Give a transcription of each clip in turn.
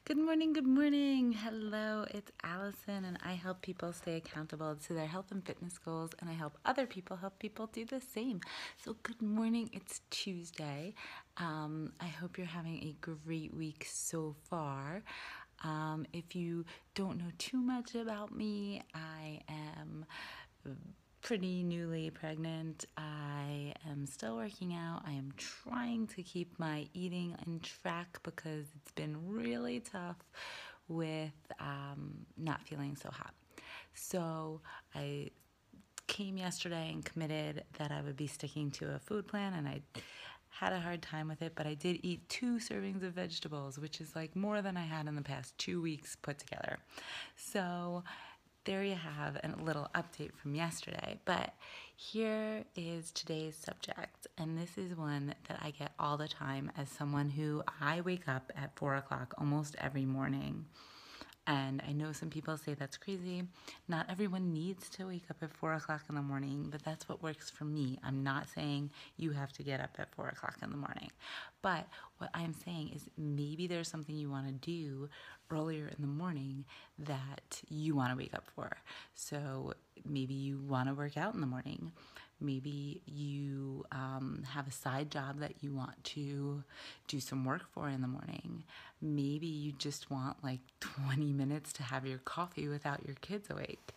Good morning, good morning. Hello, it's Allison, and I help people stay accountable to their health and fitness goals, and I help other people help people do the same. So, good morning, it's Tuesday. I hope you're having a great week so far. If you don't know too much about me, I am pretty newly pregnant. I am still working out. I am trying to keep my eating in track because it's been really tough with not feeling so hot. So I came yesterday and committed that I would be sticking to a food plan, and I had a hard time with it, but I did eat 2 servings of vegetables, which is like more than I had in the past 2 weeks put together. So there you have a little update from yesterday. But here is today's subject, and this is one that I get all the time as someone who I wake up at 4 o'clock almost every morning. And I know some people say that's crazy. Not everyone needs to wake up at 4 o'clock in the morning, but that's what works for me. I'm not saying you have to get up at 4 o'clock in the morning. But what I'm saying is maybe there's something you want to do earlier in the morning that you want to wake up for. So maybe you want to work out in the morning. Maybe you have a side job that you want to do some work for in the morning. Maybe you just want like 20 minutes to have your coffee without your kids awake.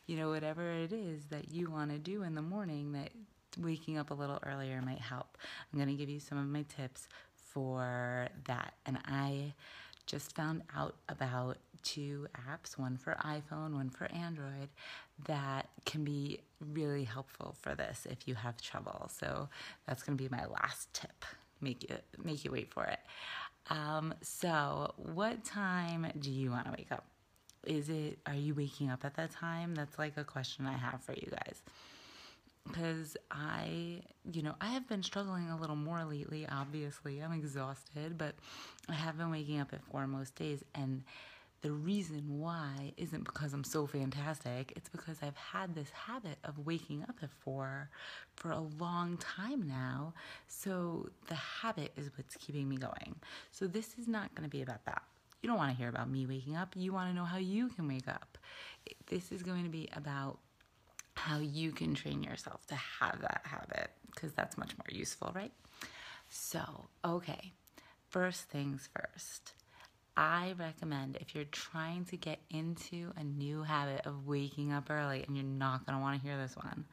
Whatever it is that you want to do in the morning, that waking up a little earlier might help. I'm going to give you some of my tips for that. And I just found out about 2 apps, one for iPhone, one for Android, that can be really helpful for this if you have trouble. So that's going to be my last tip. Make you wait for it. So what time do you want to wake up? Are you waking up at that time? That's like a question I have for you guys. Because I have been struggling a little more lately, obviously. I'm exhausted, but I have been waking up at 4 most days. And the reason why isn't because I'm so fantastic. It's because I've had this habit of waking up at 4 for a long time now. So the habit is what's keeping me going. So this is not going to be about that. You don't want to hear about me waking up. You want to know how you can wake up. This is going to be about how you can train yourself to have that habit, because that's much more useful, right? So, okay, first things first. I recommend, if you're trying to get into a new habit of waking up early, and you're not going to want to hear this one,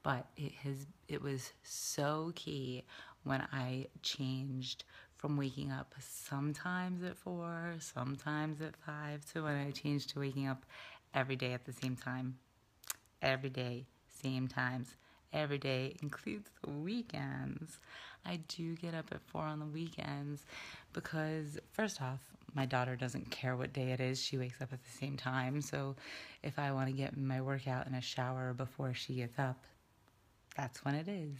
but it was so key when I changed from waking up sometimes at 4, sometimes at 5, to when I changed to waking up every day at the same time. Every day, same times. Every day includes the weekends. I do get up at 4 on the weekends because, first off, my daughter doesn't care what day it is. She wakes up at the same time. So if I want to get my workout in a shower before she gets up, that's when it is.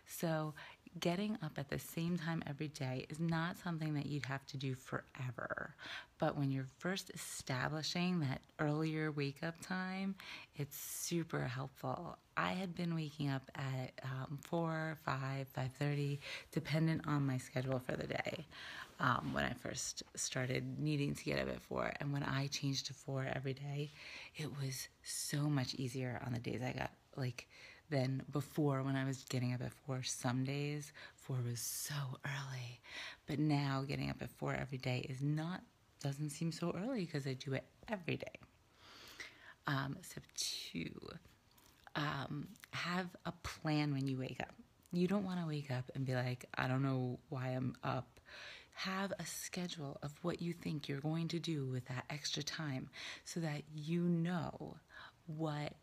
So getting up at the same time every day is not something that you'd have to do forever. But when you're first establishing that earlier wake up time, it's super helpful. I had been waking up at 4, 5, 5:30, dependent on my schedule for the day, when I first started needing to get up at 4. And when I changed to 4 every day, it was so much easier on the days I got than before when I was getting up at 4. Some days 4 was so early, but now getting up at 4 every day doesn't seem so early because I do it every day. Step 2, have a plan when you wake up. You don't want to wake up and be like, I don't know why I'm up. Have a schedule of what you think you're going to do with that extra time so that you know what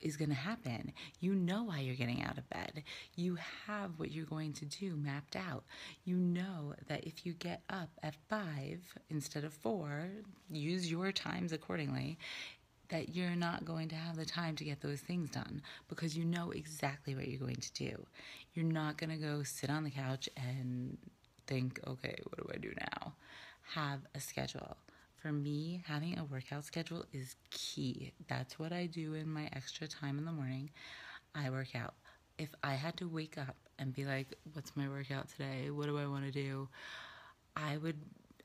is going to happen. You know why you're getting out of bed. You have what you're going to do mapped out. You know that if you get up at 5 instead of 4, use your times accordingly, that you're not going to have the time to get those things done because you know exactly what you're going to do. You're not going to go sit on the couch and think, okay, what do I do now? Have a schedule. For me, having a workout schedule is key. That's what I do in my extra time in the morning. I work out. If I had to wake up and be like, what's my workout today? What do I want to do? I would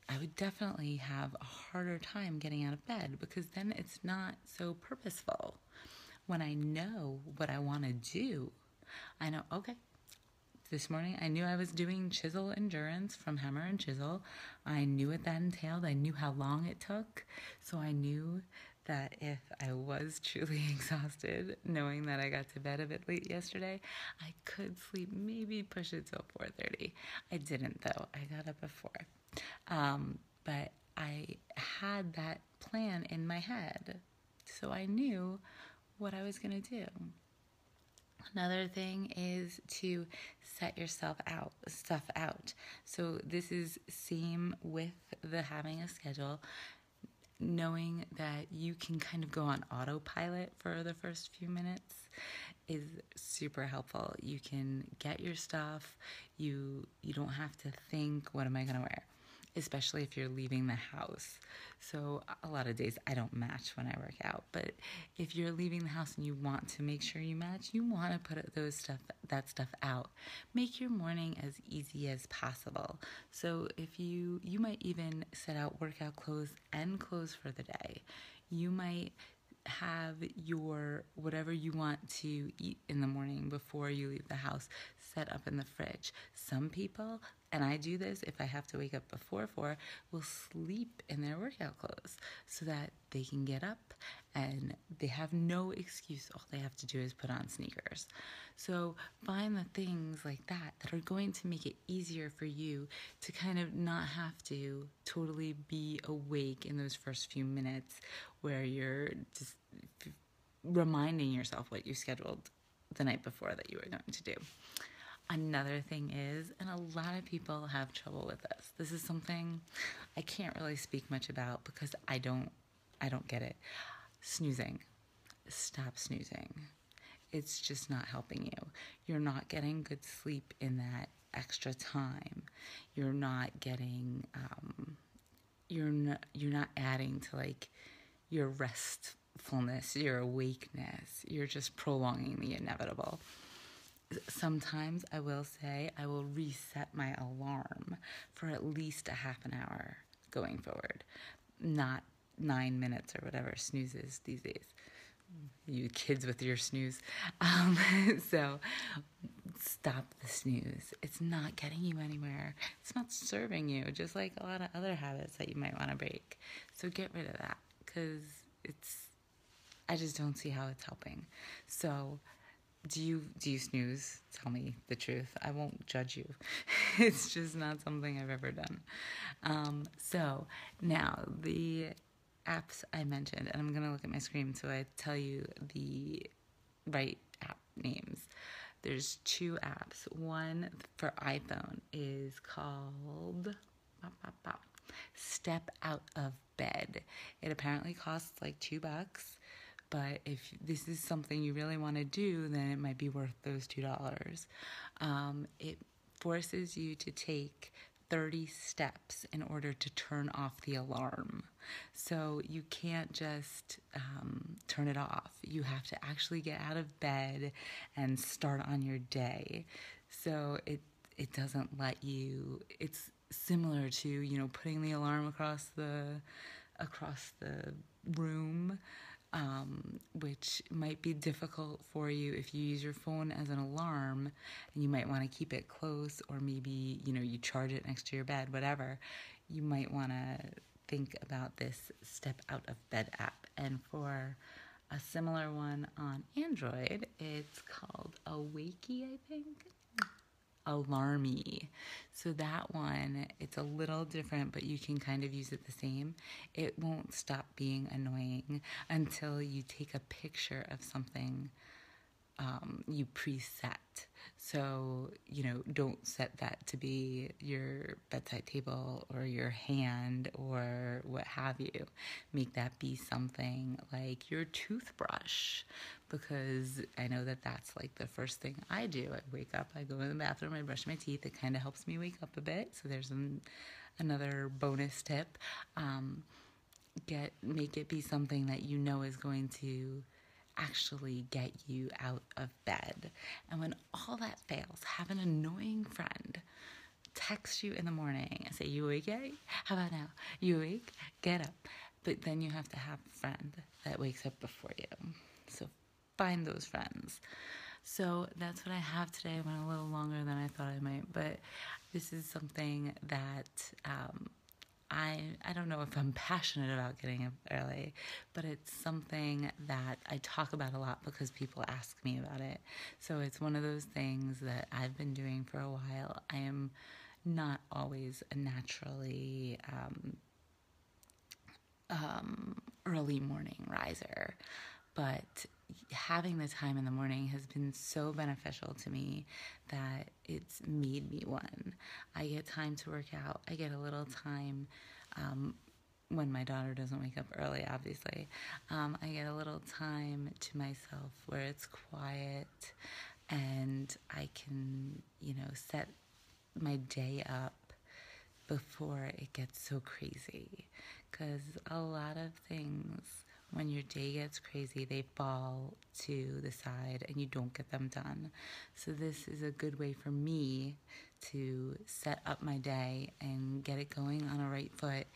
I would definitely have a harder time getting out of bed because then it's not so purposeful. When I know what I want to do, I know, okay, this morning I knew I was doing chisel endurance from hammer and chisel. I knew what that entailed. I knew how long it took. So I knew that if I was truly exhausted, knowing that I got to bed a bit late yesterday, I could sleep, maybe push it till 4:30. I didn't though. I got up at 4. But I had that plan in my head. So I knew what I was going to do. Another thing is to set yourself stuff out. So this is same with the having a schedule, knowing that you can kind of go on autopilot for the first few minutes is super helpful. You can get your stuff. You don't have to think, what am I going to wear? Especially if you're leaving the house. So a lot of days I don't match when I work out, but if you're leaving the house and you want to make sure you match, you want to put that stuff out. Make your morning as easy as possible. So if you might even set out workout clothes and clothes for the day. You might have your whatever you want to eat in the morning before you leave the house set up in the fridge. Some people, and I do this if I have to wake up before 4, will sleep in their workout clothes so that they can get up and they have no excuse. All they have to do is put on sneakers. So find the things like that are going to make it easier for you to kind of not have to totally be awake in those first few minutes where you're just reminding yourself what you scheduled the night before that you were going to do. Another thing is, and a lot of people have trouble with this. This is something I can't really speak much about because I don't get it. Snoozing. Stop snoozing. It's just not helping you. You're not getting good sleep in that extra time. You're not getting you're not adding to like your restfulness, your awakeness. You're just prolonging the inevitable. Sometimes I will say I will reset my alarm for at least a half an hour going forward, not 9 minutes or whatever snoozes these days. You kids with your snooze. So stop the snooze. It's not getting you anywhere. It's not serving you, just like a lot of other habits that you might want to break. So get rid of that because I just don't see how it's helping. So do you snooze? Tell me the truth. I won't judge you. It's just not something I've ever done. So now the apps I mentioned, and I'm going to look at my screen so I tell you the right app names. There's 2 apps. One for iPhone is called Step Out of Bed. It apparently costs like $2. But if this is something you really want to do, then it might be worth those $2. It forces you to take 30 steps in order to turn off the alarm. So you can't just turn it off. You have to actually get out of bed and start on your day. So it doesn't let you. It's similar to putting the alarm across the room. Which might be difficult for you if you use your phone as an alarm and you might want to keep it close, or maybe, you charge it next to your bed, whatever. You might want to think about this Step Out of Bed app. And for a similar one on Android, it's called Awakey, I think. Alarmy. So that one, it's a little different, but you can kind of use it the same. It won't stop being annoying until you take a picture of something you preset. So, don't set that to be your bedside table or your hand or what have you. Make that be something like your toothbrush, because I know that that's like the first thing I do. I wake up, I go in the bathroom, I brush my teeth. It kind of helps me wake up a bit. So there's another bonus tip. Make it be something that is going to actually get you out of bed. And when all that fails, have an annoying friend text you in the morning and say, you awake yet? How about now? You awake? Get up. But then you have to have a friend that wakes up before you. So find those friends. So that's what I have today. I went a little longer than I thought I might, but this is something that I don't know if I'm passionate about getting up early, but it's something that I talk about a lot because people ask me about it. So it's one of those things that I've been doing for a while. I am not always a naturally early morning riser, but having the time in the morning has been so beneficial to me that it's made me one. I get time to work out. I get a little time when my daughter doesn't wake up early, obviously. I get a little time to myself where it's quiet and I can, set my day up before it gets so crazy. Because a lot of things, when your day gets crazy, they fall to the side and you don't get them done. So this is a good way for me to set up my day and get it going on a right foot.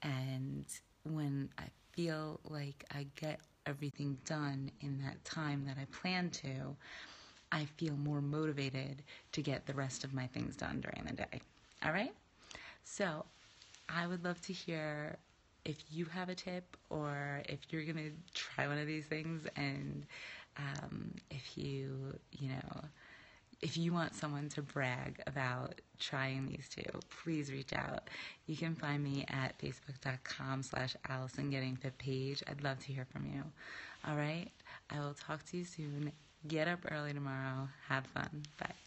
And when I feel like I get everything done in that time that I plan to, I feel more motivated to get the rest of my things done during the day. All right? So I would love to hear if you have a tip or if you're going to try one of these things, and if if you want someone to brag about trying these two, please reach out. You can find me at facebook.com/AllisonGettingFit page. I'd love to hear from you. All right? I will talk to you soon. Get up early tomorrow. Have fun. Bye.